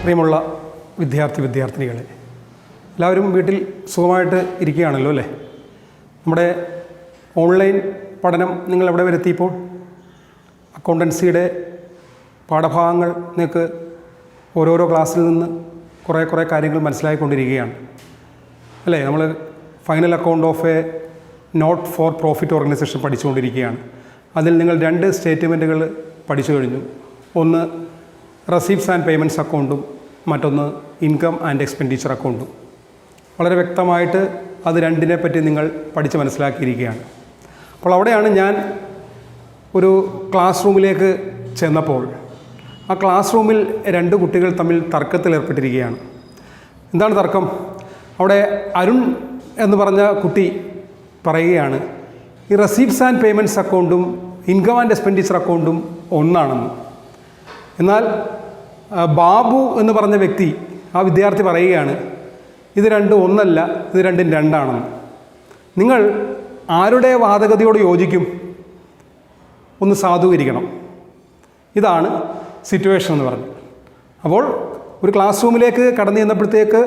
പ്രിയമുള്ള വിദ്യാർത്ഥിനികളെ, എല്ലാവരും വീട്ടിൽ സുഖമായിട്ട് ഇരിക്കുകയാണല്ലോ അല്ലേ? നമ്മുടെ ഓൺലൈൻ പഠനം നിങ്ങൾ എവിടെ വരെ എത്തിയപ്പോൾ? അക്കൗണ്ടൻസിയുടെ പാഠഭാഗങ്ങൾ നിങ്ങൾക്ക് ഓരോരോ ക്ലാസ്സിൽ നിന്ന് കുറേ കാര്യങ്ങൾ മനസ്സിലായിക്കൊണ്ടിരിക്കുകയാണ് അല്ലേ? നമ്മൾ final account of a not for profit organisation പഠിച്ചുകൊണ്ടിരിക്കുകയാണ്. അതിൽ നിങ്ങൾ 2 സ്റ്റേറ്റ്മെൻറ്റുകൾ പഠിച്ചു കഴിഞ്ഞു. ഒന്ന് റെസീപ്റ്റ്സ് ആൻഡ് പേയ്മെൻറ്റ്സ് അക്കൗണ്ടും മറ്റൊന്ന് ഇൻകം ആൻഡ് എക്സ്പെൻഡിച്ചർ അക്കൗണ്ടും. വളരെ വ്യക്തമായിട്ട് അത് രണ്ടിനെ പറ്റി നിങ്ങൾ പഠിച്ച് മനസ്സിലാക്കിയിരിക്കുകയാണ്. അപ്പോൾ അവിടെയാണ് ഞാൻ ഒരു ക്ലാസ് റൂമിലേക്ക് ചെന്നപ്പോൾ ആ ക്ലാസ് റൂമിൽ 2 കുട്ടികൾ തമ്മിൽ തർക്കത്തിലേർപ്പെട്ടിരിക്കുകയാണ്. എന്താണ് തർക്കം? അവിടെ അരുൺ എന്ന് പറഞ്ഞ കുട്ടി പറയുകയാണ്, ഈ റെസീപ്റ്റ്സ് ആൻഡ് പേയ്മെൻറ്റ്സ് അക്കൗണ്ടും ഇൻകം ആൻഡ് എക്സ്പെൻഡിച്ചർ അക്കൗണ്ടും ഒന്നാണെന്ന്. എന്നാൽ ബാബു എന്ന് പറഞ്ഞ വ്യക്തി, ആ വിദ്യാർത്ഥി പറയുകയാണ്, ഇത് രണ്ടും ഒന്നല്ല, ഇത് രണ്ടും രണ്ടാണെന്ന്. നിങ്ങൾ ആരുടെ വാദഗതിയോട് യോജിക്കും? ഒന്ന് സാധൂകരിക്കണം. ഇതാണ് സിറ്റുവേഷൻ എന്ന് പറഞ്ഞത്. അപ്പോൾ ഒരു ക്ലാസ് റൂമിലേക്ക് കടന്നു ചെന്നപ്പോഴത്തേക്ക്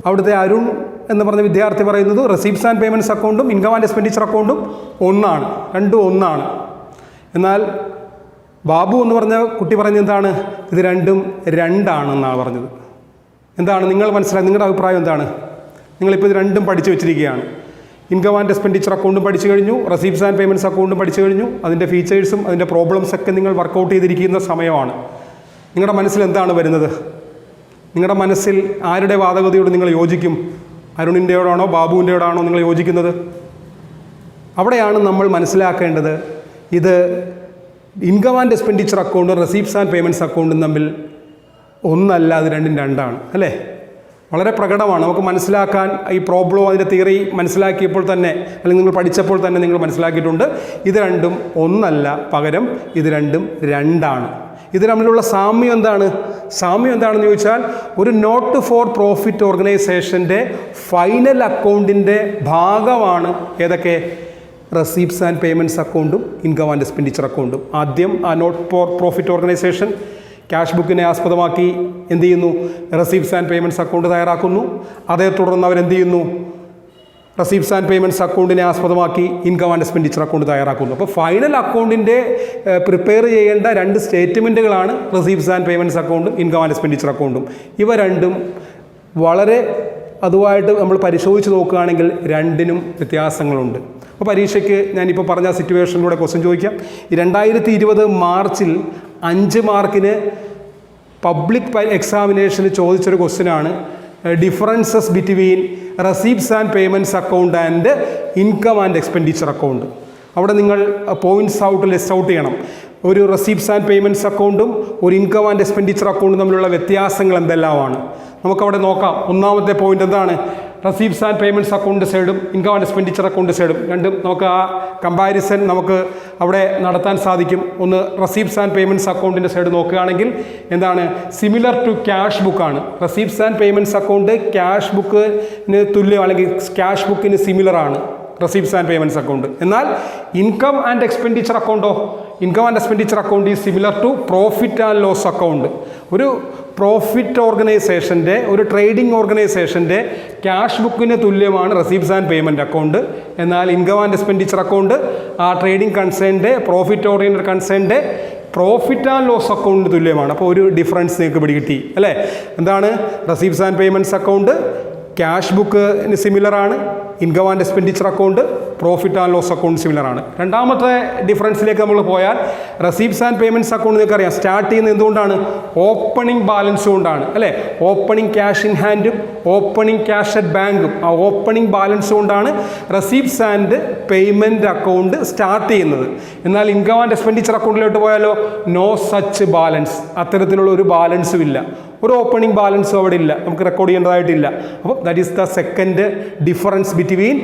അവിടുത്തെ അരുൺ എന്ന് പറഞ്ഞ വിദ്യാർത്ഥി പറയുന്നത് റെസീപ്റ്റ്സ് ആൻഡ് പേയ്മെൻറ്റ്സ് അക്കൗണ്ടും ഇൻകം ആൻഡ് എക്സ്പെൻഡിച്ചർ അക്കൗണ്ടും ഒന്നാണ്, രണ്ടും ഒന്നാണ്. എന്നാൽ ബാബു എന്ന് പറഞ്ഞ കുട്ടി പറഞ്ഞത് എന്താണ്? ഇത് രണ്ടും രണ്ടാണെന്നാണ് പറഞ്ഞത്. എന്താണ് നിങ്ങൾ മനസ്സിലായി? നിങ്ങളുടെ അഭിപ്രായം എന്താണ്? നിങ്ങളിപ്പോൾ ഇത് രണ്ടും പഠിച്ചു വെച്ചിരിക്കുകയാണ്. ഇൻകം ആൻഡ് എക്സ്പെൻഡിച്ചർ അക്കൗണ്ടും പഠിച്ചു കഴിഞ്ഞു, റെസീപ്റ്റ്സ് ആൻഡ് പേയ്മെൻറ്റ്സ് അക്കൗണ്ടും പഠിച്ചു കഴിഞ്ഞു. അതിൻ്റെ ഫീച്ചേഴ്സും അതിൻ്റെ പ്രോബ്ലംസൊക്കെ നിങ്ങൾ വർക്കൗട്ട് ചെയ്തിരിക്കുന്ന സമയമാണ്. നിങ്ങളുടെ മനസ്സിൽ എന്താണ് വരുന്നത്? നിങ്ങളുടെ മനസ്സിൽ ആരുടെ വാദഗതിയോട് നിങ്ങൾ യോജിക്കും? അരുണിൻ്റെയോടാണോ ബാബുവിൻ്റെയോടാണോ നിങ്ങൾ യോജിക്കുന്നത്? അവിടെയാണ് നമ്മൾ മനസ്സിലാക്കേണ്ടത്, ഇത് ഇൻകം ആൻഡ് എക്സ്പെൻഡിച്ചർ അക്കൗണ്ടും റെസീപ്റ്റ്സ് ആൻഡ് പേയ്മെൻറ്റ്സ് അക്കൗണ്ടും തമ്മിൽ ഒന്നല്ല, അത് രണ്ടും രണ്ടാണ് അല്ലേ? വളരെ പ്രകടമാണ്. നമുക്ക് മനസ്സിലാക്കാൻ ഈ പ്രോബ്ലം അതിൻ്റെ തിയറി മനസ്സിലാക്കിയപ്പോൾ തന്നെ, അല്ലെങ്കിൽ നിങ്ങൾ പഠിച്ചപ്പോൾ തന്നെ നിങ്ങൾ മനസ്സിലാക്കിയിട്ടുണ്ട്, ഇത് രണ്ടും ഒന്നല്ല, പകരം ഇത് രണ്ടും രണ്ടാണ്. ഇത് തമ്മിലുള്ള സാമ്യം എന്താണ്? സാമ്യം എന്താണെന്ന് ചോദിച്ചാൽ, ഒരു നോട്ട് ഫോർ പ്രോഫിറ്റ് ഓർഗനൈസേഷൻ്റെ ഫൈനൽ അക്കൗണ്ടിൻ്റെ ഭാഗമാണ് ഏതൊക്കെ? റെസീപ്റ്റ്സ് ആൻഡ് പേയ്മെൻറ്റ്സ് അക്കൗണ്ടും ഇൻകം ആൻഡ് എക്സ്പെൻഡിച്ചർ അക്കൗണ്ടും. ആദ്യം ആ not for profit organisation cash ബുക്കിനെ ആസ്പദമാക്കി എന്ത് ചെയ്യുന്നു? റെസീപ്റ്റ്സ് ആൻഡ് പേയ്മെൻറ്റ്സ് അക്കൗണ്ട് തയ്യാറാക്കുന്നു. അതേ തുടർന്ന് അവരെന്ത് ചെയ്യുന്നു? റെസീപ്റ്റ്സ് ആൻഡ് പേയ്മെൻറ്റ്സ് അക്കൗണ്ടിനെ ആസ്പദമാക്കി ഇൻകം ആൻഡ് എക്സ്പെൻഡിച്ചർ അക്കൗണ്ട് തയ്യാറാക്കുന്നു. അപ്പോൾ ഫൈനൽ അക്കൗണ്ടിൻ്റെ പ്രിപ്പയർ ചെയ്യേണ്ട 2 സ്റ്റേറ്റ്മെൻറ്റുകളാണ് റെസീപ്റ്റ്സ് ആൻഡ് പേയ്മെൻറ്റ്സ് അക്കൗണ്ടും ഇൻകം ആൻഡ് എക്സ്പെൻഡിച്ചർ അക്കൗണ്ടും. ഇവ രണ്ടും വളരെ അതുമായിട്ട് നമ്മൾ പരിശോധിച്ച് നോക്കുകയാണെങ്കിൽ രണ്ടിനും വ്യത്യാസങ്ങളുണ്ട്. അപ്പോൾ പരീക്ഷയ്ക്ക് ഞാനിപ്പോൾ പറഞ്ഞ സിറ്റുവേഷനിലൂടെ ക്വസ്റ്റ്യൻ ചോദിക്കാം. ഈ 2020 മാർച്ചിൽ 5 മാർക്കിന് പബ്ലിക് എക്സാമിനേഷന് ചോദിച്ചൊരു ക്വസ്റ്റ്യനാണ്, differences between receipts and payments account and income and expenditure account. അവിടെ നിങ്ങൾ പോയിൻറ്റ്സ് ലിസ്റ്റ് ഔട്ട് ചെയ്യണം. ഒരു റെസീപ്റ്റ്സ് ആൻഡ് പേയ്മെൻറ്റ്സ് അക്കൗണ്ടും ഒരു ഇൻകം ആൻഡ് എക്സ്പെൻഡിച്ചർ അക്കൗണ്ടും തമ്മിലുള്ള വ്യത്യാസങ്ങൾ എന്തെല്ലാമാണ് നമുക്കവിടെ നോക്കാം. ഒന്നാമത്തെ പോയിന്റ് എന്താണ്? റെസീപ്റ്റ്സ് ആൻഡ് പേയ്മെൻറ്റ്സ് അക്കൗണ്ട് സൈഡും ഇൻകം ആൻഡ് എക്സ്പെൻഡിച്ചർ അക്കൗണ്ട് സൈഡും രണ്ടും നമുക്ക് ആ കമ്പാരിസൺ നമുക്ക് അവിടെ നടത്താൻ സാധിക്കും. ഒന്ന് റെസീപ്റ്റ്സ് ആൻഡ് പേയ്മെൻറ്റ്സ് അക്കൗണ്ടിൻ്റെ സൈഡ് നോക്കുകയാണെങ്കിൽ എന്താണ്? സിമിലർ ടു ക്യാഷ് ബുക്കാണ്. Receipts and payments account cash ബുക്കിന് തുല്യം, അല്ലെങ്കിൽ ക്യാഷ് ബുക്കിന് സിമിലർ ആണ് റെസീപ്റ്റ്സ് ആൻഡ് പേയ്മെൻറ്റ്സ് അക്കൗണ്ട്. എന്നാൽ ഇൻകം ആൻഡ് എക്സ്പെൻഡിച്ചർ അക്കൗണ്ടോ? Income and expenditure account is similar to profit and loss account. ഒരു പ്രോഫിറ്റ് ഓർഗനൈസേഷൻ്റെ, ഒരു ട്രേഡിംഗ് ഓർഗനൈസേഷൻ്റെ ക്യാഷ് ബുക്കിന് തുല്യമാണ് റെസീപ്റ്റ്സ് ആൻഡ് പേയ്മെൻറ്റ് അക്കൗണ്ട്. എന്നാൽ ഇൻകം ആൻഡ് എക്സ്പെൻഡിച്ചർ അക്കൗണ്ട് ആ ട്രേഡിംഗ് കൺസേണിൻ്റെ, profit oriented കൺസേണിൻ്റെ profit and loss അക്കൗണ്ടിന് തുല്യമാണ്. അപ്പോൾ ഒരു ഡിഫറൻസ് നിങ്ങൾക്ക് പിടികിട്ടി അല്ലേ? എന്താണ്? Receipts and payments account cash ബുക്കിന് സിമിലറാണ്, income and expenditure account profit and loss account സിമിലറാണ്. രണ്ടാമത്തെ ഡിഫറൻസിലേക്ക് നമ്മൾ പോയാൽ, റെസീപ്റ്റ്സ് ആൻഡ് പേയ്മെൻറ്റ്സ് അക്കൗണ്ട് നിങ്ങൾക്കറിയാം സ്റ്റാർട്ട് ചെയ്യുന്നത് എന്തുകൊണ്ടാണ്? ഓപ്പണിംഗ് ബാലൻസ് കൊണ്ടാണ് അല്ലേ? ഓപ്പണിംഗ് ക്യാഷ് ഇൻ ഹാൻഡും ഓപ്പണിംഗ് ക്യാഷ് അറ്റ് ബാങ്കും, ആ ഓപ്പണിംഗ് ബാലൻസ് കൊണ്ടാണ് receipts and payment account start ചെയ്യുന്നത്. എന്നാൽ ഇൻകം ആൻഡ് എക്സ്പെൻഡിച്ചർ അക്കൗണ്ടിലോട്ട് പോയാലോ, നോ സച്ച് ബാലൻസ്, അത്തരത്തിലുള്ള ഒരു ബാലൻസും ഇല്ല, ഒരു ഓപ്പണിംഗ് ബാലൻസും അവിടെ ഇല്ല, നമുക്ക് റെക്കോർഡ് ചെയ്യേണ്ടതായിട്ടില്ല. അപ്പോൾ that is the second difference between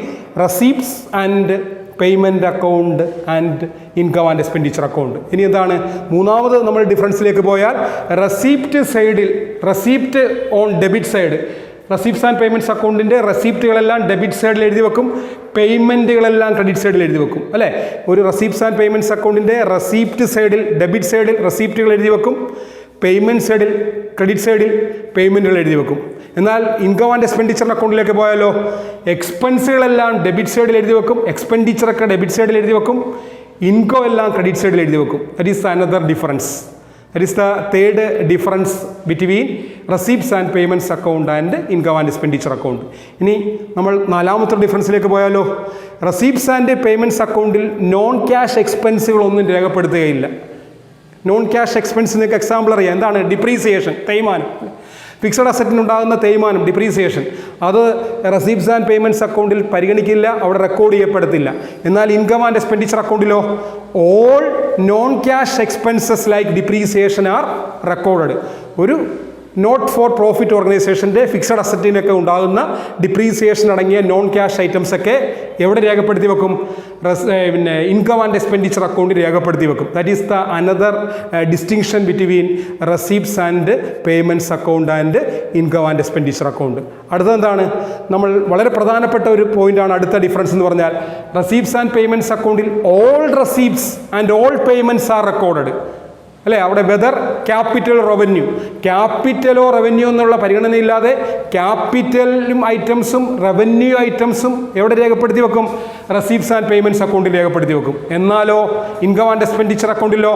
receipts and payment account and income and expenditure account. ഇനി എന്താണ്? മൂന്നാമത് നമ്മൾ ഡിഫറൻസിലേക്ക് പോയാൽ, റെസീപ്റ്റ് സൈഡിൽ, receipt on debit side, receipts and payments അക്കൗണ്ടിൻ്റെ റെസീപ്റ്റുകളെല്ലാം ഡെബിറ്റ് സൈഡിൽ എഴുതി വെക്കും, പേയ്മെൻറ്റുകളെല്ലാം ക്രെഡിറ്റ് സൈഡിൽ എഴുതി വെക്കും അല്ലേ? ഒരു റെസീപ്റ്റ്സ് ആൻഡ് പേയ്മെൻറ്റ്സ് അക്കൗണ്ടിൻ്റെ റെസീപ്റ്റ് സൈഡിൽ, ഡെബിറ്റ് സൈഡിൽ റെസീപ്റ്റുകൾ എഴുതി വെക്കും, പേയ്മെൻറ്റ് സൈഡിൽ, ക്രെഡിറ്റ് സൈഡിൽ പേയ്മെൻറ്റുകൾ എഴുതി വെക്കും. എന്നാൽ ഇൻകം ആൻഡ് എക്സ്പെൻഡിച്ചർ അക്കൗണ്ടിലേക്ക് പോയാലോ എക്സ്പെൻസുകളെല്ലാം ഡെബിറ്റ് സൈഡിൽ എഴുതി വെക്കും, എക്സ്പെൻഡിച്ചറൊക്കെ ഡെബിറ്റ് സൈഡിൽ എഴുതി വെക്കും, ഇൻകം എല്ലാം ക്രെഡിറ്റ് സൈഡിൽ എഴുതി വെക്കും. That is another difference. That is the third difference between receipts and payments account and income and expenditure account. ഇനി നമ്മൾ നാലാമത്തെ ഡിഫറൻസിലേക്ക് പോയാലോ റെസീപ്റ്റ്സ് ആൻഡ് പേയ്മെൻറ്റ്സ് അക്കൗണ്ടിൽ നോൺ ക്യാഷ് എക്സ്പെൻസുകളൊന്നും രേഖപ്പെടുത്തുകയില്ല. നോൺ ക്യാഷ് എക്സ്പെൻസിനൊക്കെ എക്സാമ്പിൾ അറിയാം. എന്താണ്? ഡിപ്രീസിയേഷൻ, തേയ്മാനം. ഫിക്സഡ് അസറ്റിനുണ്ടാകുന്ന തേയ്മാനം, ഡിപ്രീസിയേഷൻ, അത് റെസീപ്റ്റ്സ് ആൻഡ് പേയ്മെൻറ്റ്സ് അക്കൗണ്ടിൽ പരിഗണിക്കില്ല, അവിടെ റെക്കോർഡ് ചെയ്യപ്പെടത്തില്ല. എന്നാൽ ഇൻകം ആൻഡ് എക്സ്പെൻഡിച്ചർ അക്കൗണ്ടിലോ all non cash expenses like depreciation are recorded. ഒരു നോട്ട് ഫോർ പ്രോഫിറ്റ് ഓർഗനൈസേഷൻ്റെ ഫിക്സഡ് അസറ്റിനൊക്കെ ഉണ്ടാകുന്ന ഡിപ്രീസിയേഷൻ അടങ്ങിയ നോൺ ക്യാഷ് ഐറ്റംസ് ഒക്കെ എവിടെ രേഖപ്പെടുത്തി വെക്കും? പിന്നെ ഇൻകം ആൻഡ് എക്സ്പെൻഡിച്ചർ അക്കൗണ്ടിൽ രേഖപ്പെടുത്തി വെക്കും. That is the another distinction between receipts and payments account and income and expenditure account. അടുത്തെന്താണ്? നമ്മൾ വളരെ പ്രധാനപ്പെട്ട ഒരു പോയിന്റാണ് അടുത്ത ഡിഫറൻസ് എന്ന് പറഞ്ഞാൽ റെസീപ്റ്റ്സ് ആൻഡ് പേയ്മെൻറ്റ്സ് അക്കൗണ്ടിൽ all receipts and all payments are recorded. അല്ലേ? അവിടെ വെദർ ക്യാപിറ്റൽ റവന്യൂ, ക്യാപിറ്റലോ റവന്യൂ എന്നുള്ള പരിഗണനയില്ലാതെ ക്യാപിറ്റലും ഐറ്റംസും റവന്യൂ ഐറ്റംസും എവിടെ രേഖപ്പെടുത്തി വെക്കും? റെസീപ്റ്റ്സ് ആൻഡ് പേയ്മെൻറ്റ്സ് അക്കൗണ്ടിൽ രേഖപ്പെടുത്തി വെക്കും. എന്നാലോ ഇൻകം ആൻഡ് എക്സ്പെൻഡിച്ചർ അക്കൗണ്ടിലോ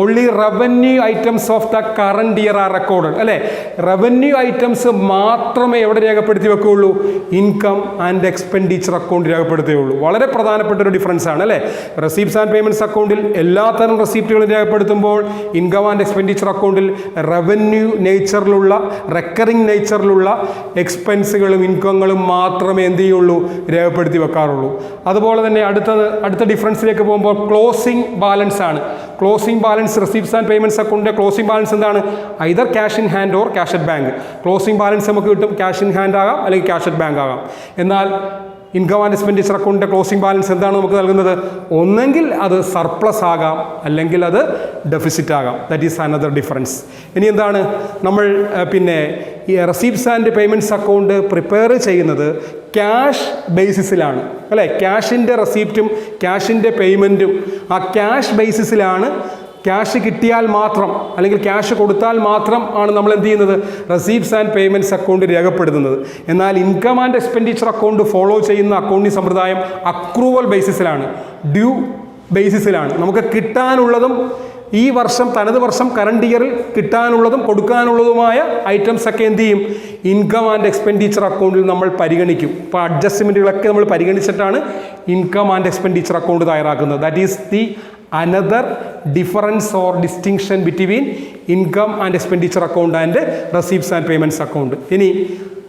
only revenue items of the current year are recorded. അല്ലേ? റവന്യൂ ഐറ്റംസ് മാത്രമേ എവിടെ രേഖപ്പെടുത്തി വെക്കുകയുള്ളൂ? ഇൻകം ആൻഡ് എക്സ്പെൻഡിച്ചർ അക്കൗണ്ട് രേഖപ്പെടുത്തുകയുള്ളൂ. വളരെ പ്രധാനപ്പെട്ട ഒരു ഡിഫറൻസ് ആണ്. അല്ലേ? റെസീപ്റ്റ്സ് ആൻഡ് പേയ്മെൻറ്റ്സ് അക്കൗണ്ടിൽ എല്ലാത്തരം റെസീപ്റ്റുകളും രേഖപ്പെടുത്തുമ്പോൾ ഇൻകം ആൻഡ് എക്സ്പെൻഡിച്ചർ അക്കൗണ്ടിൽ റവന്യൂ നേച്ചറിലുള്ള, റെക്കറിംഗ് നേച്ചറിലുള്ള എക്സ്പെൻസുകളും ഇൻകങ്ങളും മാത്രമേ എന്ത് ചെയ്യുള്ളൂ? രേഖപ്പെടുത്തി വെക്കാറുള്ളൂ. അതുപോലെ തന്നെ അടുത്ത ഡിഫറൻസിലേക്ക് പോകുമ്പോൾ ക്ലോസിംഗ് ബാലൻസ് ആണ്. Closing balance receipts and payments അക്കൗണ്ടിൻ്റെ ക്ലോസിംഗ് ബാലൻസ് എന്താണ്? Either cash in hand or cash at bank. Closing balance നമുക്ക് കിട്ടും ക്യാഷ് ഇൻ ഹാൻഡ് ആകാം, അല്ലെങ്കിൽ ക്യാഷ് അറ്റ് ബാങ്ക് ആകാം. എന്നാൽ ഇൻകം ആൻഡ് എക്സ്പെൻഡിച്ചർ അക്കൗണ്ടിൻ്റെ ക്ലോസിംഗ് ബാലൻസ് എന്താണ് നമുക്ക് നൽകുന്നത്? ഒന്നെങ്കിൽ അത് സർപ്ലസ് ആകാം, അല്ലെങ്കിൽ അത് ഡെഫിസിറ്റ് ആകാം. That is another difference. ഇനി എന്താണ്? നമ്മൾ പിന്നെ ഈ receipts and payments account prepare ചെയ്യുന്നത് ക്യാഷ് ബേസിസിലാണ്. അല്ലേ? ക്യാഷിൻ്റെ റെസീപ്റ്റും ക്യാഷിൻ്റെ പേയ്മെൻറ്റും ആ ക്യാഷ് ബേസിസിലാണ്. ക്യാഷ് കിട്ടിയാൽ മാത്രം, അല്ലെങ്കിൽ ക്യാഷ് കൊടുത്താൽ മാത്രം ആണ് നമ്മൾ എന്ത് ചെയ്യുന്നത്? റെസീപ്റ്റ്സ് ആൻഡ് പേയ്മെൻറ്റ്സ് അക്കൗണ്ട് രേഖപ്പെടുത്തുന്നത്. എന്നാൽ income and expenditure account follow ചെയ്യുന്ന അക്കൗണ്ടിംഗ് സമ്പ്രദായം അക്രൂവൽ ബേസിസിലാണ്, ഡ്യൂ ബേസിസിലാണ്. നമുക്ക് കിട്ടാനുള്ളതും ഈ വർഷം, തനത് വർഷം, കറണ്ട് ഇയറിൽ കിട്ടാനുള്ളതും കൊടുക്കാനുള്ളതുമായ ഐറ്റംസ് ഒക്കെ എന്ത് ചെയ്യും? ഇൻകം ആൻഡ് എക്സ്പെൻഡിച്ചർ അക്കൗണ്ടിൽ നമ്മൾ പരിഗണിക്കും. ഇപ്പോൾ അഡ്ജസ്റ്റ്മെൻറ്റുകളൊക്കെ നമ്മൾ പരിഗണിച്ചിട്ടാണ് ഇൻകം ആൻഡ് എക്സ്പെൻഡിച്ചർ അക്കൗണ്ട് തയ്യാറാക്കുന്നത്. That is the another difference or distinction between income and expenditure account and receipts and payments account. ഇനി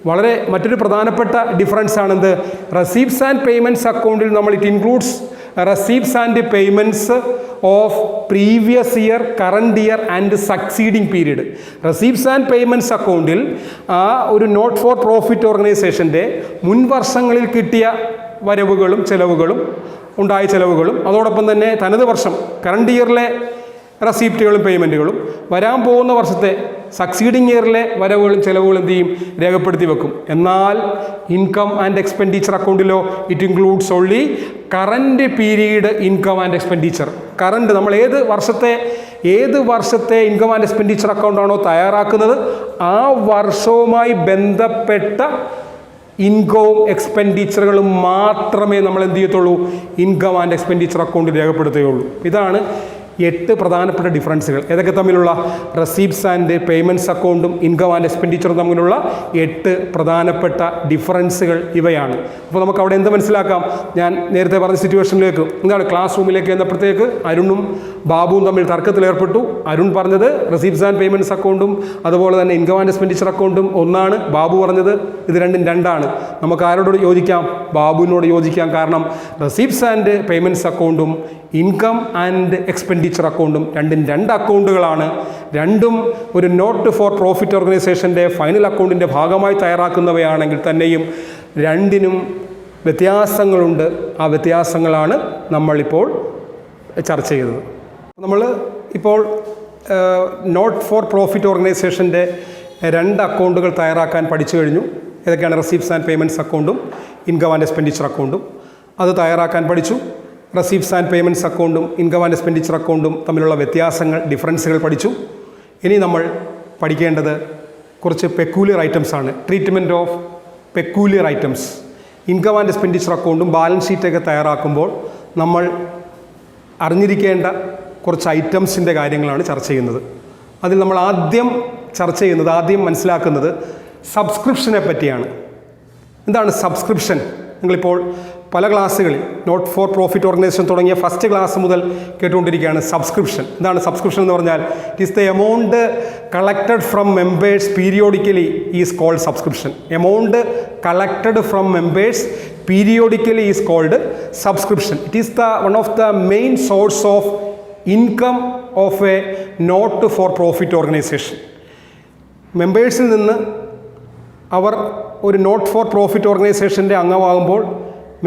വളരെ മറ്റൊരു പ്രധാനപ്പെട്ട ഡിഫറൻസ് ആണെന്ത്? റെസീപ്റ്റ്സ് ആൻഡ് പേയ്മെൻറ്റ്സ് അക്കൗണ്ടിൽ നമ്മൾ it includes receipts and payments of previous year, current year and succeeding period. Receipts and payments അക്കൗണ്ടിൽ ആ ഒരു not for profit ഓർഗനൈസേഷൻ്റെ മുൻ വർഷങ്ങളിൽ കിട്ടിയ വരവുകളും ചെലവുകളും ഉണ്ടായ ചെലവുകളും, അതോടൊപ്പം തന്നെ തനത് വർഷം, കറണ്ട് ഇയറിലെ റെസീപ്റ്റുകളും പേയ്മെൻറ്റുകളും, വരാൻ പോകുന്ന വർഷത്തെ സക്സീഡിങ് ഇയറിലെ വരവുകളും ചെലവുകളും എന്ത് ചെയ്യും? രേഖപ്പെടുത്തി വെക്കും. എന്നാൽ ഇൻകം ആൻഡ് എക്സ്പെൻഡിച്ചർ അക്കൗണ്ടിലോ it includes only current period income and expenditure. Current, നമ്മൾ ഏത് വർഷത്തെ ഇൻകം ആൻഡ് എക്സ്പെൻഡിച്ചർ അക്കൗണ്ടാണോ തയ്യാറാക്കുന്നത് ആ വർഷവുമായി ബന്ധപ്പെട്ട ഇൻകവും എക്സ്പെൻഡിച്ചറുകളും മാത്രമേ നമ്മൾ എന്ത് ചെയ്യത്തുള്ളൂ? ഇൻകം ആൻഡ് എക്സ്പെൻഡിച്ചർ അക്കൗണ്ടിൽ രേഖപ്പെടുത്തുകയുള്ളൂ. ഇതാണ് 8 പ്രധാനപ്പെട്ട ഡിഫറൻസുകൾ. ഏതൊക്കെ തമ്മിലുള്ള? റെസീപ്റ്റ്സ് ആൻഡ് പേയ്മെൻറ്റ്സ് അക്കൗണ്ടും ഇൻകം ആൻഡ് എക്സ്പെൻഡിച്ചറും തമ്മിലുള്ള 8 പ്രധാനപ്പെട്ട ഡിഫറൻസുകൾ ഇവയാണ്. അപ്പോൾ നമുക്ക് അവിടെ എന്ത് മനസ്സിലാക്കാം? ഞാൻ നേരത്തെ പറഞ്ഞ സിറ്റുവേഷനിലേക്ക്, എന്താണ്, ക്ലാസ് റൂമിലേക്ക് എന്നപ്പോഴത്തേക്ക് അരുണും ബാബുവും തമ്മിൽ തർക്കത്തിലേർപ്പെട്ടു. അരുൺ പറഞ്ഞത് റെസീപ്റ്റ്സ് ആൻഡ് പേയ്മെൻറ്റ്സ് അക്കൗണ്ടും അതുപോലെ തന്നെ ഇൻകം ആൻഡ് എക്സ്പെൻഡിച്ചർ അക്കൗണ്ടും ഒന്നാണ്. ബാബു പറഞ്ഞത് ഇത് രണ്ടും രണ്ടാണ്. നമുക്ക് ആരോട് യോജിക്കാം? ബാബുവിനോട് യോജിക്കാം. കാരണം റെസീപ്റ്റ്സ് ആൻഡ് പേയ്മെൻറ്റ്സ് അക്കൗണ്ടും ഇൻകം ആൻഡ് എക്സ്പെൻഡിച്ചർ അക്കൗണ്ടും രണ്ടും 2 അക്കൗണ്ടുകളാണ്. രണ്ടും ഒരു നോട്ട് ഫോർ പ്രോഫിറ്റ് ഓർഗനൈസേഷൻ്റെ ഫൈനൽ അക്കൗണ്ടിൻ്റെ ഭാഗമായി തയ്യാറാക്കുന്നവയാണെങ്കിൽ തന്നെയും രണ്ടിനും വ്യത്യാസങ്ങളുണ്ട്. ആ വ്യത്യാസങ്ങളാണ് നമ്മളിപ്പോൾ ചർച്ച ചെയ്തത്. നമ്മൾ ഇപ്പോൾ നോട്ട് ഫോർ പ്രോഫിറ്റ് ഓർഗനൈസേഷൻ്റെ 2 അക്കൗണ്ടുകൾ തയ്യാറാക്കാൻ പഠിച്ചു കഴിഞ്ഞു. ഏതൊക്കെയാണ്? റെസീപ്റ്റ്സ് ആൻഡ് പേയ്മെൻറ്റ്സ് അക്കൗണ്ടും ഇൻകം ആൻഡ് എക്സ്പെൻഡിച്ചർ അക്കൗണ്ടും. അത് തയ്യാറാക്കാൻ പഠിച്ചു. റെസീപ്റ്റ്സ് ആൻഡ് പേയ്മെൻറ്റ്സ് അക്കൗണ്ടും ഇൻകം ആൻഡ് എക്സ്പെൻഡിച്ചർ അക്കൗണ്ടും തമ്മിലുള്ള വ്യത്യാസങ്ങൾ, ഡിഫറൻസുകൾ പഠിച്ചു. ഇനി നമ്മൾ പഠിക്കേണ്ടത് കുറച്ച് പെക്കൂലിയർ ഐറ്റംസ് ആണ്. Treatment of peculiar items. Income and expenditure അക്കൗണ്ടും ബാലൻസ് ഷീറ്റൊക്കെ തയ്യാറാക്കുമ്പോൾ നമ്മൾ അറിഞ്ഞിരിക്കേണ്ട കുറച്ച് ഐറ്റംസിൻ്റെ കാര്യങ്ങളാണ് ചർച്ച ചെയ്യുന്നത്. അതിൽ നമ്മൾ ആദ്യം മനസ്സിലാക്കുന്നത് സബ്സ്ക്രിപ്ഷനെ പറ്റിയാണ്. എന്താണ് സബ്സ്ക്രിപ്ഷൻ? നിങ്ങളിപ്പോൾ പല ക്ലാസ്സുകളിൽ നോട്ട് ഫോർ പ്രോഫിറ്റ് ഓർഗനൈസേഷൻ തുടങ്ങിയ ഫസ്റ്റ് ക്ലാസ് മുതൽ കേട്ടുകൊണ്ടിരിക്കുകയാണ് സബ്സ്ക്രിപ്ഷൻ. എന്താണ് സബ്സ്ക്രിപ്ഷൻ എന്ന് പറഞ്ഞാൽ? It is the amount collected from members periodically is called subscription. Amount collected from members periodically is called subscription. It is one of the main source of income of a not for profit organization. മെമ്പേഴ്സിൽ നിന്ന് അവർ ഒരു not for profit ഓർഗനൈസേഷൻ്റെ അംഗമാകുമ്പോൾ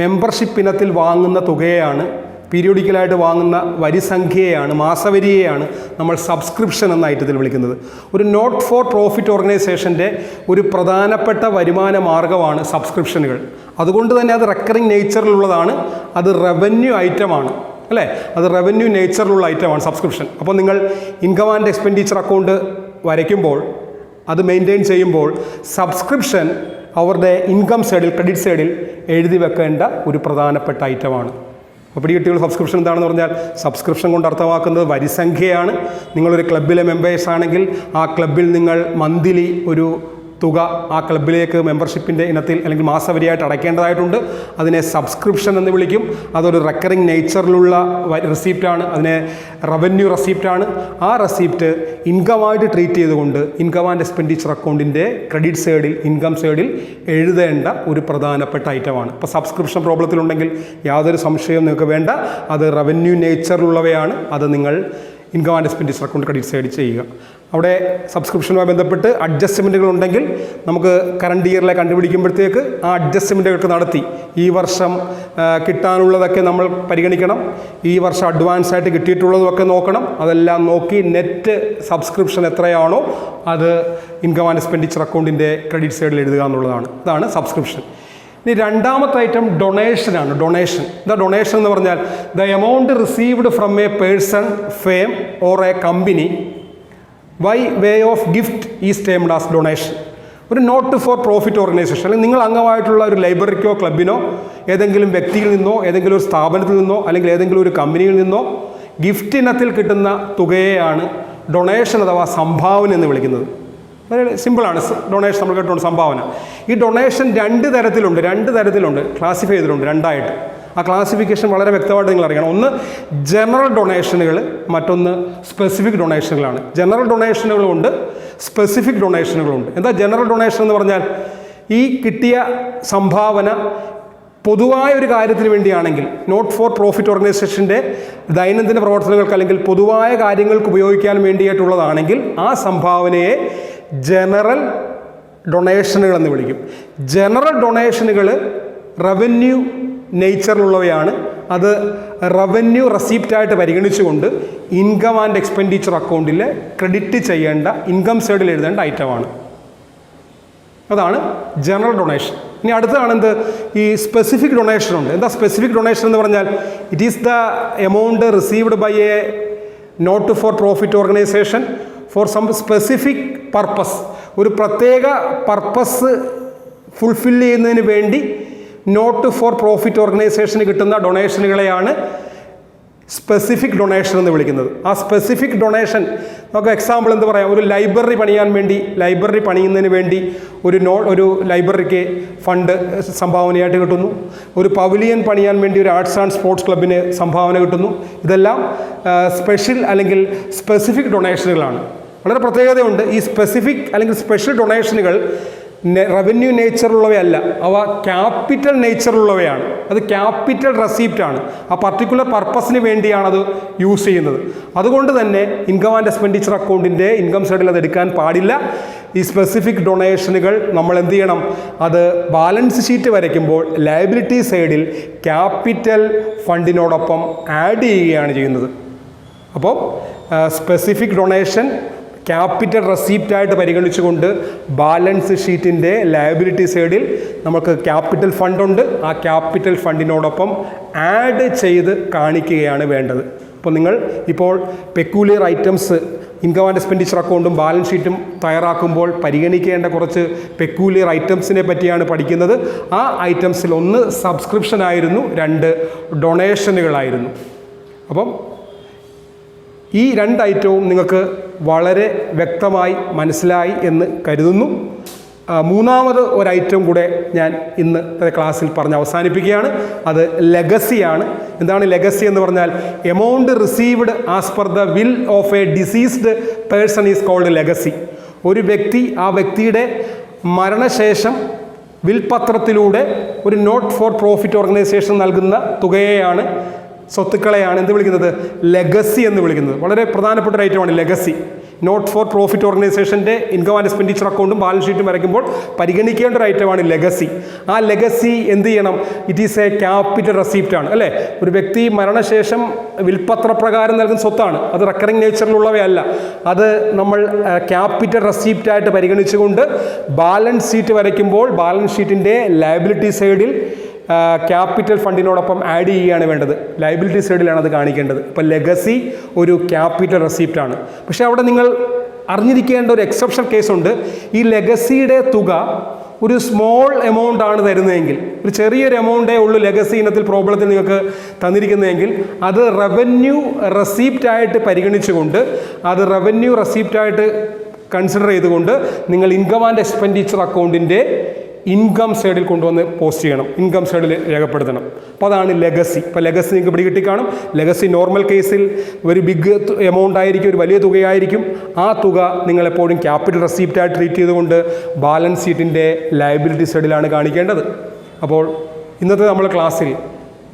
membership ഇനത്തിൽ വാങ്ങുന്ന തുകയാണ്, പീരിയോഡിക്കലായിട്ട് വാങ്ങുന്ന വരിസംഖ്യയാണ്, മാസവരിയെയാണ് നമ്മൾ subscription എന്ന ഐറ്റത്തിൽ വിളിക്കുന്നത്. ഒരു നോട്ട് ഫോർ പ്രോഫിറ്റ് ഓർഗനൈസേഷൻ്റെ ഒരു പ്രധാനപ്പെട്ട വരുമാന മാർഗ്ഗമാണ് സബ്സ്ക്രിപ്ഷനുകൾ. അതുകൊണ്ട് തന്നെ അത് റെക്കറിങ് നേച്ചറിലുള്ളതാണ്, അത് റവന്യൂ ഐറ്റമാണ്, അല്ലേ? അത് റവന്യൂ നേച്ചറിലുള്ള ഐറ്റമാണ് സബ്സ്ക്രിപ്ഷൻ. അപ്പോൾ നിങ്ങൾ ഇൻകം ആൻഡ് എക്സ്പെൻഡിച്ചർ അക്കൗണ്ട് വരയ്ക്കുമ്പോൾ, അത് മെയിൻറ്റെയിൻ ചെയ്യുമ്പോൾ സബ്സ്ക്രിപ്ഷൻ അവരുടെ ഇൻകം സൈഡിൽ, ക്രെഡിറ്റ് സൈഡിൽ എഴുതി വെക്കേണ്ട ഒരു പ്രധാനപ്പെട്ട ഐറ്റമാണ്. അപ്പോൾ പിടികിട്ടിയുള്ള സബ്സ്ക്രിപ്ഷൻ എന്താണെന്ന് പറഞ്ഞാൽ, സബ്സ്ക്രിപ്ഷൻ കൊണ്ട് അർത്ഥമാക്കുന്നത് വരിസംഖ്യയാണ്. നിങ്ങളൊരു ക്ലബ്ബിലെ മെമ്പേഴ്സ് ആണെങ്കിൽ ആ ക്ലബ്ബിൽ നിങ്ങൾ മന്ത്ലി ഒരു തുക ആ ക്ലബ്ബിലേക്ക് മെമ്പർഷിപ്പിൻ്റെ ഇനത്തിൽ അല്ലെങ്കിൽ മാസവരിയായിട്ട് അടയ്ക്കേണ്ടതായിട്ടുണ്ട്. അതിനെ സബ്സ്ക്രിപ്ഷൻ എന്ന് വിളിക്കും. അതൊരു റെക്കറിങ് നേച്ചറിലുള്ള റെസിപ്റ്റാണ്, അതിനെ റവന്യൂ റെസിപ്റ്റാണ്. ആ റെസിപ്റ്റ് ഇൻകമായിട്ട് ട്രീറ്റ് ചെയ്തുകൊണ്ട് ഇൻകം ആൻഡ് എക്സ്പെൻഡിച്ചർ അക്കൗണ്ടിൻ്റെ ക്രെഡിറ്റ് സൈഡിൽ, ഇൻകം സൈഡിൽ എഴുതേണ്ട ഒരു പ്രധാനപ്പെട്ട ഐറ്റമാണ്. ഇപ്പോൾ സബ്സ്ക്രിപ്ഷൻ പ്രോബ്ലത്തിലുണ്ടെങ്കിൽ യാതൊരു സംശയവും നിങ്ങൾക്ക് വേണ്ട, അത് റവന്യൂ നേച്ചറിലുള്ളവയാണ്. അത് നിങ്ങൾ income and expenditure account credit സൈഡിൽ ചെയ്യുക. അവിടെ സബ്സ്ക്രിപ്ഷനുമായി ബന്ധപ്പെട്ട് അഡ്ജസ്റ്റ്മെൻറ്റുകൾ ഉണ്ടെങ്കിൽ നമുക്ക് കറണ്ട് ഇയറിലെ കണ്ടുപിടിക്കുമ്പോഴത്തേക്ക് ആ അഡ്ജസ്റ്റ്മെൻറ്റുകൾക്ക് നടത്തി ഈ വർഷം കിട്ടാനുള്ളതൊക്കെ നമ്മൾ പരിഗണിക്കണം, ഈ വർഷം അഡ്വാൻസ് ആയിട്ട് കിട്ടിയിട്ടുള്ളതൊക്കെ നോക്കണം. അതെല്ലാം നോക്കി നെറ്റ് സബ്സ്ക്രിപ്ഷൻ എത്രയാണോ അത് ഇൻകം ആൻഡ് എക്സ്പെൻഡിച്ചർ അക്കൗണ്ടിൻ്റെ ക്രെഡിറ്റ് സൈഡിൽ എഴുതുക എന്നുള്ളതാണ്. ഇതാണ് സബ്സ്ക്രിപ്ഷൻ. ഇനി രണ്ടാമത്തെ ഐറ്റം ഡൊണേഷനാണ്. ഡൊണേഷൻ എന്താ? ഡൊണേഷൻ എന്ന് പറഞ്ഞാൽ the amount received from a person, firm or a company by way of gift is termed as donation. ഒരു നോട്ട് ഫോർ പ്രോഫിറ്റ് ഓർഗനൈസേഷൻ അല്ലെങ്കിൽ നിങ്ങൾ അംഗമായിട്ടുള്ള ഒരു ലൈബ്രറിക്കോ ക്ലബിനോ ഏതെങ്കിലും വ്യക്തിയിൽ നിന്നോ ഏതെങ്കിലും ഒരു സ്ഥാപനത്തിൽ നിന്നോ അല്ലെങ്കിൽ ഏതെങ്കിലും ഒരു കമ്പനിയിൽ നിന്നോ ഗിഫ്റ്റ് ഇനത്തിൽ കിട്ടുന്ന തുകയെയാണ് ഡൊണേഷൻ അഥവാ സംഭാവന എന്ന് വിളിക്കുന്നത്. വളരെ സിമ്പിളാണ്. ഡൊണേഷൻ നമ്മൾ കേട്ടോണ്ട് സംഭാവന. ഈ ഡൊണേഷൻ രണ്ട് തരത്തിലുണ്ട്, ക്ലാസിഫൈ ചെയ്തിട്ടുണ്ട് രണ്ടായിട്ട്. ആ ക്ലാസിഫിക്കേഷൻ വളരെ വ്യക്തമായിട്ട് നിങ്ങൾ അറിയണം. ഒന്ന് ജനറൽ ഡൊണേഷനുകൾ, മറ്റൊന്ന് സ്പെസിഫിക് ഡൊണേഷനുകളാണ്. ജനറൽ ഡൊണേഷനുകളുണ്ട്, സ്പെസിഫിക് ഡൊണേഷനുകളുണ്ട്. എന്താ ജനറൽ ഡൊണേഷൻ എന്ന് പറഞ്ഞാൽ? ഈ കിട്ടിയ സംഭാവന പൊതുവായ ഒരു കാര്യത്തിന് വേണ്ടിയാണെങ്കിൽ, നോട്ട് ഫോർ പ്രോഫിറ്റ് ഓർഗനൈസേഷൻ്റെ ദൈനംദിന പ്രവർത്തനങ്ങൾക്ക് അല്ലെങ്കിൽ പൊതുവായ കാര്യങ്ങൾക്ക് ഉപയോഗിക്കാൻ വേണ്ടിയിട്ടുള്ളതാണെങ്കിൽ ആ സംഭാവനയെ ജനറൽ ഡൊണേഷനുകൾ എന്ന് വിളിക്കും. ജനറൽ ഡൊണേഷനുകൾ റവന്യൂ നേച്ചറിലുള്ളവയാണ്. അത് റവന്യൂ റെസിപ്റ്റായിട്ട് പരിഗണിച്ചുകൊണ്ട് ഇൻകം ആൻഡ് എക്സ്പെൻഡിച്ചർ അക്കൗണ്ടിൽ ക്രെഡിറ്റ് ചെയ്യേണ്ട, ഇൻകം സൈഡിൽ എഴുതേണ്ട ഐറ്റമാണ്. അതാണ് ജനറൽ ഡൊണേഷൻ. ഇനി അടുത്തതാണ് എന്ത്? ഈ സ്പെസിഫിക് ഡൊണേഷൻ ഉണ്ട്. എന്താ സ്പെസിഫിക് ഡൊണേഷൻ എന്ന് പറഞ്ഞാൽ? It is the amount received by a not for profit organisation for some specific purpose. ഒരു പ്രത്യേക പർപ്പസ് ഫുൾഫിൽ ചെയ്യുന്നതിന് വേണ്ടി നോട്ട് ഫോർ പ്രോഫിറ്റ് ഓർഗനൈസേഷന് കിട്ടുന്ന ഡൊണേഷനുകളെയാണ് സ്പെസിഫിക് ഡൊണേഷൻ എന്ന് വിളിക്കുന്നത്. ആ സ്പെസിഫിക് ഡൊണേഷൻ നമുക്ക് എക്സാമ്പിൾ എന്ത് പറയാം? ഒരു ലൈബ്രറി പണിയുന്നതിന് വേണ്ടി ഒരു ലൈബ്രറിക്ക് ഫണ്ട് സംഭാവനയായിട്ട് കിട്ടുന്നു. ഒരു പവലിയൻ പണിയാൻ വേണ്ടി ഒരു ആർട്സ് ആൻഡ് സ്പോർട്സ് ക്ലബിന് സംഭാവന കിട്ടുന്നു. ഇതെല്ലാം സ്പെഷ്യൽ അല്ലെങ്കിൽ സ്പെസിഫിക് ഡൊണേഷനുകളാണ്. വളരെ പ്രത്യേകതയുണ്ട്. ഈ സ്പെസിഫിക് അല്ലെങ്കിൽ സ്പെഷ്യൽ ഡൊണേഷനുകൾ റവന്യൂ നേച്ചറുള്ളവയല്ല, അവ ക്യാപിറ്റൽ നേച്ചറുള്ളവയാണ്. അത് ക്യാപിറ്റൽ റെസിപ്റ്റാണ്. ആ പർട്ടിക്കുലർ പർപ്പസിന് വേണ്ടിയാണ് അത് യൂസ് ചെയ്യുന്നത്. അതുകൊണ്ട് തന്നെ ഇൻകം ആൻഡ് എക്സ്പെൻഡിച്ചർ അക്കൗണ്ടിൻ്റെ ഇൻകം സൈഡിൽ അത് എടുക്കാൻ പാടില്ല. ഈ സ്പെസിഫിക് ഡൊണേഷനുകൾ നമ്മൾ എന്ത് ചെയ്യണം? അത് ബാലൻസ് ഷീറ്റ് വരയ്ക്കുമ്പോൾ ലയബിലിറ്റി സൈഡിൽ ക്യാപിറ്റൽ ഫണ്ടിനോടൊപ്പം ആഡ് ചെയ്യുകയാണ് ചെയ്യുന്നത്. അപ്പോൾ സ്പെസിഫിക് ഡൊണേഷൻ ക്യാപിറ്റൽ റെസിപ്റ്റായിട്ട് പരിഗണിച്ചുകൊണ്ട് ബാലൻസ് ഷീറ്റിൻ്റെ ലയബിലിറ്റി സൈഡിൽ നമുക്ക് ക്യാപിറ്റൽ ഫണ്ടുണ്ട്, ആ ക്യാപിറ്റൽ ഫണ്ടിനോടൊപ്പം ആഡ് ചെയ്ത് കാണിക്കുകയാണ് വേണ്ടത്. അപ്പോൾ നിങ്ങൾ ഇപ്പോൾ peculiar items income and expenditure അക്കൗണ്ടും ബാലൻസ് ഷീറ്റും തയ്യാറാക്കുമ്പോൾ പരിഗണിക്കേണ്ട കുറച്ച് പെക്യൂലിയർ ഐറ്റംസിനെ പറ്റിയാണ് പഠിക്കുന്നത്. ആ ഐറ്റംസിൽ ഒന്ന് സബ്സ്ക്രിപ്ഷൻ ആയിരുന്നു, 2 ഡൊണേഷനുകളായിരുന്നു. അപ്പം ഈ 2 ഐറ്റവും നിങ്ങൾക്ക് വളരെ വ്യക്തമായി മനസ്സിലായി എന്ന് കരുതുന്നു. മൂന്നാമത് ഒരു ഐറ്റം കൂടെ ഞാൻ ഇന്നത്തെ ക്ലാസ്സിൽ പറഞ്ഞ് അവസാനിപ്പിക്കുകയാണ്. അത് ലെഗസിയാണ്. എന്താണ് ലെഗസി എന്ന് പറഞ്ഞാൽ? Amount received as per the will of a deceased person is called legacy. ഒരു വ്യക്തി ആ വ്യക്തിയുടെ മരണശേഷം വിൽപത്രത്തിലൂടെ ഒരു നോട്ട് ഫോർ പ്രോഫിറ്റ് ഓർഗനൈസേഷൻ നൽകുന്ന തുകയെയാണ്, സ്വത്തുക്കളെയാണ് എന്ത് വിളിക്കുന്നത്? ലെഗസി എന്ന് വിളിക്കുന്നത്. വളരെ പ്രധാനപ്പെട്ട ഒരു ഐറ്റമാണ് ലെഗസി. നോട്ട് ഫോർ പ്രോഫിറ്റ് ഓർഗനൈസേഷൻ്റെ ഇൻകം ആൻഡ് എക്സ്പെൻഡിച്ചർ അക്കൗണ്ടും ബാലൻസ് ഷീറ്റും വരയ്ക്കുമ്പോൾ പരിഗണിക്കേണ്ട ഒരു ഐറ്റമാണ് ലെഗസി. ആ ലെഗസി എന്ത് ചെയ്യണം? It is A capital receipt ആണ്, അല്ലേ? ഒരു വ്യക്തി മരണശേഷം വിൽപത്രപ്രകാരം നൽകുന്ന സ്വത്താണ്. അത് റെക്കറിംഗ് നേച്ചറിലുള്ളവയല്ല. അത് നമ്മൾ ക്യാപിറ്റൽ റെസീപ്റ്റായിട്ട് പരിഗണിച്ചുകൊണ്ട് ബാലൻസ് ഷീറ്റ് വരയ്ക്കുമ്പോൾ ബാലൻസ് ഷീറ്റിൻ്റെ ലയബിലിറ്റി സൈഡിൽ ക്യാപിറ്റൽ ഫണ്ടിനോടൊപ്പം ആഡ് ചെയ്യുകയാണ് വേണ്ടത്. ലയബിലിറ്റി സൈഡിലാണ് അത് കാണിക്കേണ്ടത്. ഇപ്പോൾ ലെഗസി ഒരു ക്യാപിറ്റൽ റെസീപ്റ്റാണ്. പക്ഷേ അവിടെ നിങ്ങൾ അറിഞ്ഞിരിക്കേണ്ട ഒരു എക്സെപ്ഷൻ കേസുണ്ട്. ഈ ലെഗസിയുടെ തുക ഒരു സ്മോൾ എമൗണ്ട് ആണ് തരുന്നതെങ്കിൽ, ഒരു ചെറിയൊരു എമൗണ്ടേ ഉള്ളൂ ലെഗസി ഇനത്തിൽ പ്രോബ്ലത്തിൽ നിങ്ങൾക്ക് തന്നിരിക്കുന്നതെങ്കിൽ, അത് റവന്യൂ റെസീപ്റ്റായിട്ട് പരിഗണിച്ചുകൊണ്ട്, അത് റവന്യൂ റെസീപ്റ്റായിട്ട് കൺസിഡർ ചെയ്തുകൊണ്ട് നിങ്ങൾ ഇൻകം ആൻഡ് എക്സ്പെൻഡിച്ചർ അക്കൗണ്ടിൻ്റെ ഇൻകം സൈഡിൽ കൊണ്ടുവന്ന് പോസ്റ്റ് ചെയ്യണം, ഇൻകം സൈഡിൽ രേഖപ്പെടുത്തണം. അപ്പോൾ അതാണ് ലെഗസി. ഇപ്പോൾ ലെഗസി നിങ്ങൾക്ക് പിടികിട്ടി കാണും. ലെഗസി നോർമൽ കേസിൽ ഒരു ബിഗ് എമൗണ്ട് ആയിരിക്കും, ഒരു വലിയ തുകയായിരിക്കും. ആ തുക നിങ്ങളെപ്പോഴും ക്യാപിറ്റൽ റെസീപ്റ്റായിട്ട് ട്രീറ്റ് ചെയ്തുകൊണ്ട് ബാലൻസ് ഷീറ്റിൻ്റെ ലയബിലിറ്റി സൈഡിലാണ് കാണിക്കേണ്ടത്. അപ്പോൾ ഇന്നത്തെ നമ്മൾ ക്ലാസ്സിൽ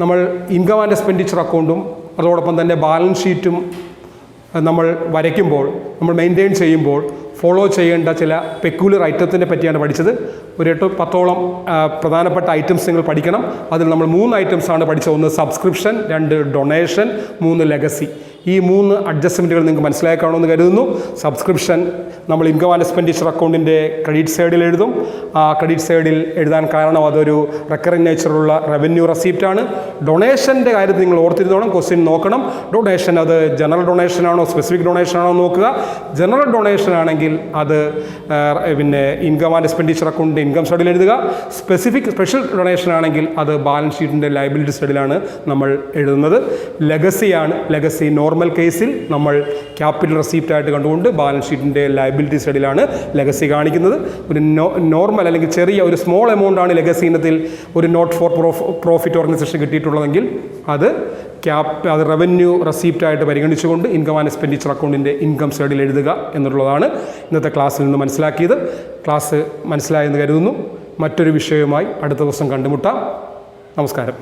നമ്മൾ ഇൻകം ആൻഡ് എക്സ്പെൻഡിച്ചർ അക്കൗണ്ടും അതോടൊപ്പം തന്നെ ബാലൻസ് ഷീറ്റും നമ്മൾ വരയ്ക്കുമ്പോൾ, നമ്മൾ മെയിൻറ്റെയിൻ ചെയ്യുമ്പോൾ ഫോളോ ചെയ്യേണ്ട ചില പെക്യൂലർ ഐറ്റത്തിനെ പറ്റിയാണ് പഠിച്ചത്. ഒരു 8-10ഓളം പ്രധാനപ്പെട്ട ഐറ്റംസ് നിങ്ങൾ പഠിക്കണം. അതിൽ നമ്മൾ 3 ഐറ്റംസാണ് പഠിച്ചത്. 1 സബ്സ്ക്രിപ്ഷൻ, 2 ഡൊണേഷൻ, 3 ലെഗസി. ഈ 3 അഡ്ജസ്റ്റ്മെൻറ്റുകൾ നിങ്ങൾക്ക് മനസ്സിലായി കാണുമെന്ന് കരുതുന്നു. സബ്സ്ക്രിപ്ഷൻ നമ്മൾ ഇൻകം ആൻഡ് എക്സ്പെൻഡിച്ചർ അക്കൗണ്ടിൻ്റെ ക്രെഡിറ്റ് സൈഡിൽ എഴുതും. ആ ക്രെഡിറ്റ് സൈഡിൽ എഴുതാൻ കാരണം അതൊരു റെക്കറിംഗ് നേച്ചറുള്ള റവന്യൂ റെസീപ്റ്റാണ്. ഡൊണേഷൻ്റെ കാര്യത്തിൽ നിങ്ങൾ ഓർത്തിരുന്നോണം, ക്വസ്റ്റ്യൻ നോക്കണം. ഡൊണേഷൻ അത് ജനറൽ ഡൊണേഷൻ ആണോ സ്പെസിഫിക് ഡൊണേഷൻ ആണോ നോക്കുക. ജനറൽ ഡൊണേഷൻ ആണെങ്കിൽ അത് പിന്നെ ഇൻകം ആൻഡ് എക്സ്പെൻഡിച്ചർ അക്കൗണ്ടിൻ്റെ ഇൻകം സൈഡിൽ എഴുതുക. സ്പെഷ്യൽ ഡൊണേഷൻ ആണെങ്കിൽ അത് ബാലൻസ് ഷീറ്റിൻ്റെ ലയബിലിറ്റി സൈഡിലാണ് നമ്മൾ എഴുതുന്നത്. ലെഗസിയാണ്. ലെഗസി നോർമൽ കേസിൽ നമ്മൾ ക്യാപിറ്റൽ റെസീപ്റ്റായിട്ട് കണ്ടുകൊണ്ട് ബാലൻസ് ഷീറ്റിൻ്റെ ലയബിലിറ്റി സൈഡിലാണ് ലെഗസി കാണിക്കുന്നത്. ഒരു നോർമൽ അല്ലെങ്കിൽ ചെറിയ ഒരു സ്മോൾ എമൗണ്ട് ആണ് ലെഗസി ഇനത്തിൽ ഒരു നോട്ട് ഫോർ പ്രോഫിറ്റ് ഓർഗനൈസേഷൻ കിട്ടിയിട്ടുള്ളതെങ്കിൽ അത് റവന്യൂ റെസീപ്റ്റായിട്ട് പരിഗണിച്ചുകൊണ്ട് ഇൻകം ആൻഡ് എക്സ്പെൻഡിച്ചർ അക്കൗണ്ടിൻ്റെ ഇൻകം സൈഡിൽ എഴുതുക എന്നുള്ളതാണ് ഇന്നത്തെ ക്ലാസ്സിൽ നിന്ന് മനസ്സിലാക്കിയത്. ക്ലാസ് മനസ്സിലായെന്ന് കരുതുന്നു. മറ്റൊരു വിഷയവുമായി അടുത്ത ദിവസം കണ്ടുമുട്ടാം. നമസ്കാരം.